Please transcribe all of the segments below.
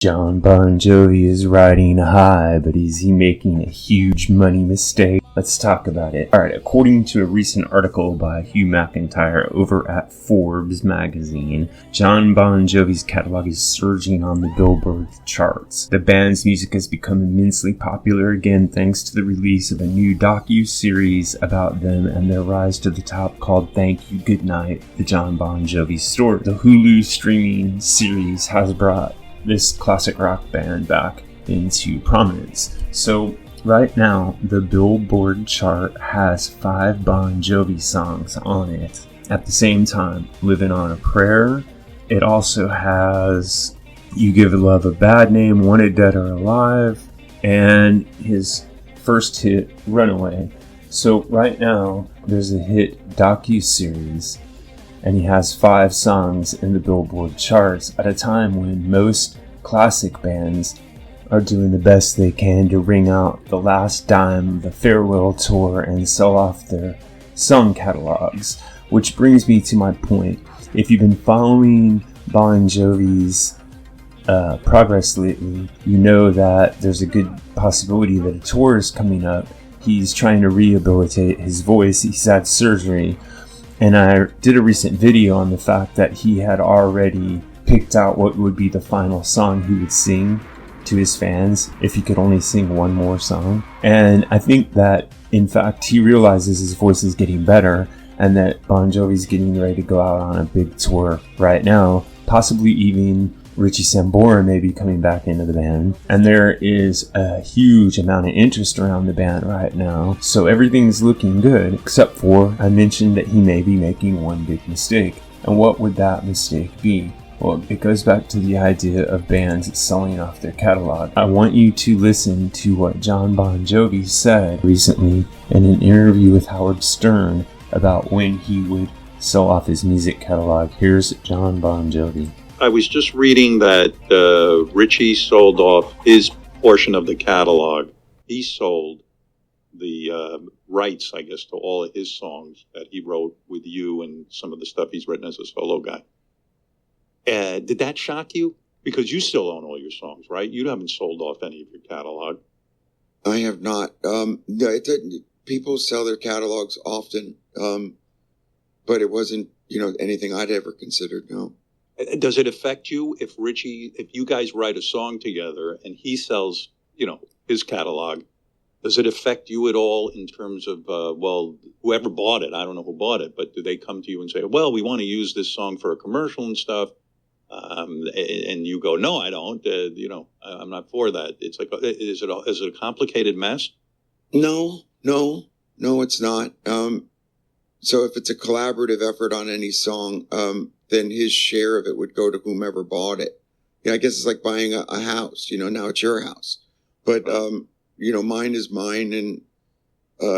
John Bon Jovi is riding high, but is he making a huge money mistake? Let's talk about it. Alright, according to a recent article by Hugh McIntyre over at Forbes magazine, John Bon Jovi's catalog is surging on the Billboard charts. The band's music has become immensely popular again thanks to the release of a new docu-series about them and their rise to the top called Thank You Goodnight, The John Bon Jovi Story. The Hulu streaming series has brought this classic rock band back into prominence. So right now, the Billboard chart has 5 Bon Jovi songs on it. At the same time, Living on a Prayer. It also has You Give Love a Bad Name, Wanted Dead or Alive, and his first hit, Runaway. So right now, there's a hit docu-series, and he has 5 songs in the Billboard charts at a time when most classic bands are doing the best they can to wring out the last dime of the farewell tour and sell off their song catalogs. Which brings me to my point. If you've been following Bon Jovi's progress lately, you know that there's a good possibility that a tour is coming up. He's trying to rehabilitate his voice. He's had surgery. And I did a recent video on the fact that he had already picked out what would be the final song he would sing to his fans if he could only sing one more song. And I think that, in fact, he realizes his voice is getting better and that Bon Jovi's getting ready to go out on a big tour right now. Possibly even Richie Sambora may be coming back into the band. And there is a huge amount of interest around the band right now. So everything's looking good, except for I mentioned that he may be making one big mistake. And what would that mistake be? Well, it goes back to the idea of bands selling off their catalog. I want you to listen to what John Bon Jovi said recently in an interview with Howard Stern about when he would sell off his music catalog. Here's John Bon Jovi. I was just reading that Richie sold off his portion of the catalog. He sold the rights, I guess, to all of his songs that he wrote with you and some of the stuff he's written as a solo guy. Did that shock you? Because you still own all your songs, right? You haven't sold off any of your catalog. I have not. People sell their catalogs often, but it wasn't, anything I'd ever considered. No. Does it affect you if you guys write a song together and he sells, his catalog? Does it affect you at all in terms of, whoever bought it? I don't know who bought it, but do they come to you and say, well, we want to use this song for a commercial and stuff? And you go, no, I don't. I'm not for that. It's like, is it a complicated mess? No, it's not. So if it's a collaborative effort on any song, then his share of it would go to whomever bought it. I guess it's like buying a house. Now it's your house, but mine is mine, and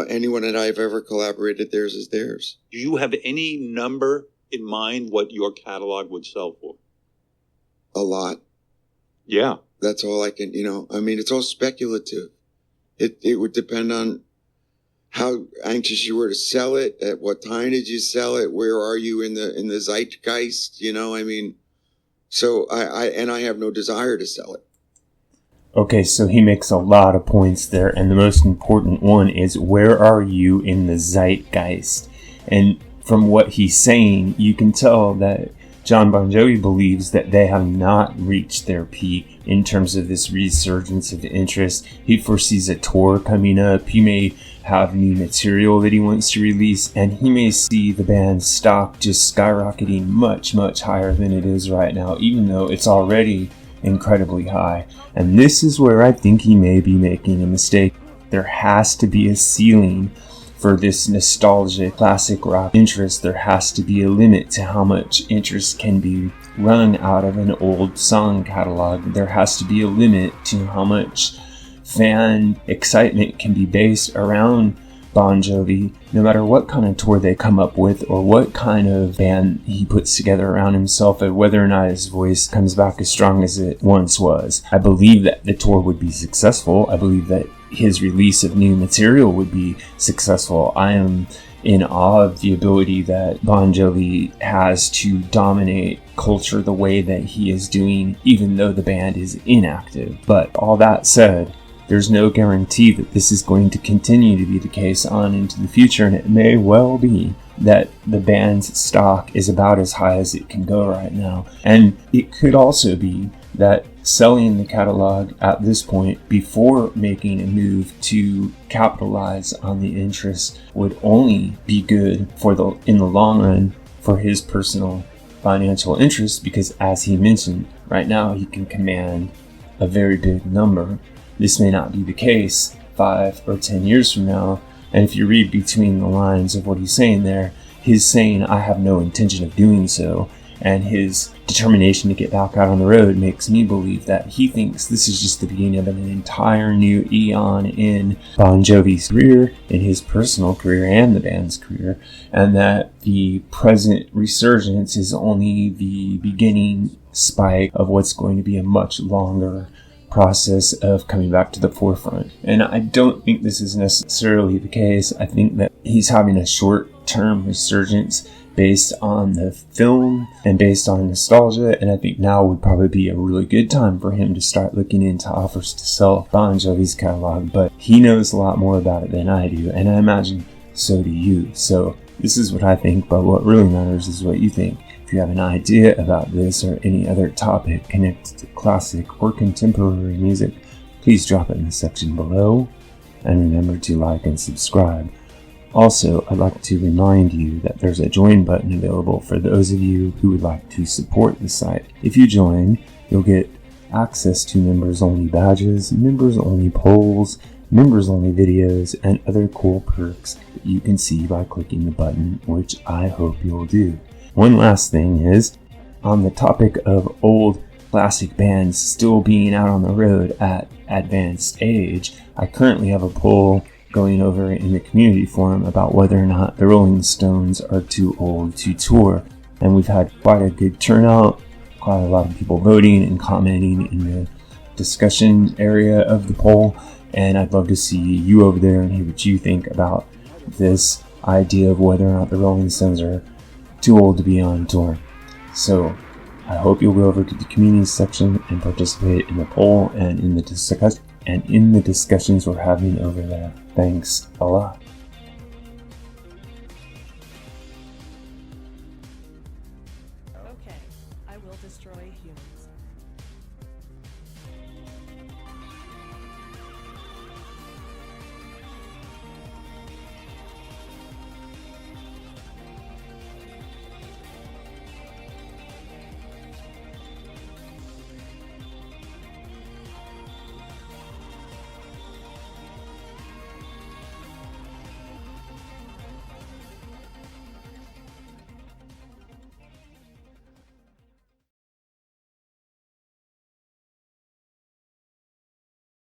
anyone that I've ever collaborated, theirs is theirs. Do you have any number in mind what your catalog would sell for? A lot. Yeah. That's all I can, it's all speculative. It would depend on how anxious you were to sell it, at what time did you sell it, where are you in the zeitgeist, so I have no desire to sell it. Okay, so he makes a lot of points there, and the most important one is, where are you in the zeitgeist? And from what he's saying, you can tell that John Bon Jovi believes that they have not reached their peak in terms of this resurgence of interest. He foresees a tour coming up. He may have new material that he wants to release, and he may see the band's stock just skyrocketing much, much higher than it is right now, even though it's already incredibly high. And this is where I think he may be making a mistake. There has to be a ceiling for this nostalgic classic rock interest. There has to be a limit to how much interest can be wrung out of an old song catalog. There has to be a limit to how much fan excitement can be based around Bon Jovi, no matter what kind of tour they come up with or what kind of band he puts together around himself, and whether or not his voice comes back as strong as it once was. I believe that the tour would be successful. I believe that his release of new material would be successful. I am in awe of the ability that Bon Jovi has to dominate culture the way that he is doing, even though the band is inactive. But all that said, there's no guarantee that this is going to continue to be the case on into the future, and it may well be that the band's stock is about as high as it can go right now. And it could also be that selling the catalog at this point before making a move to capitalize on the interest would only be good in the long run for his personal financial interest, because as he mentioned, right now he can command a very big number. This may not be the case 5 or 10 years from now, and if you read between the lines of what he's saying there, he's saying, I have no intention of doing so, and his determination to get back out on the road makes me believe that he thinks this is just the beginning of an entire new eon in Bon Jovi's career, in his personal career and the band's career, and that the present resurgence is only the beginning spike of what's going to be a much longer process of coming back to the forefront. And I don't think this is necessarily the case. I think that he's having a short-term resurgence based on the film and based on nostalgia, and I think now would probably be a really good time for him to start looking into offers to sell Bon Jovi's catalog, but he knows a lot more about it than I do, and I imagine so do you. So this is what I think, but what really matters is what you think. If you have an idea about this or any other topic connected to classic or contemporary music, please drop it in the section below, and remember to like and subscribe. Also, I'd like to remind you that there's a join button available for those of you who would like to support the site. If you join, you'll get access to members-only badges, members-only polls, members-only videos, and other cool perks that you can see by clicking the button, which I hope you'll do. One last thing is, on the topic of old classic bands still being out on the road at advanced age, I currently have a poll going over in the community forum about whether or not the Rolling Stones are too old to tour. And we've had quite a good turnout, quite a lot of people voting and commenting in the discussion area of the poll. And I'd love to see you over there and hear what you think about this idea of whether or not the Rolling Stones are too old to be on tour. So I hope you'll go over to the community section and participate in the poll and in the discussions we're having over there. Thanks a lot.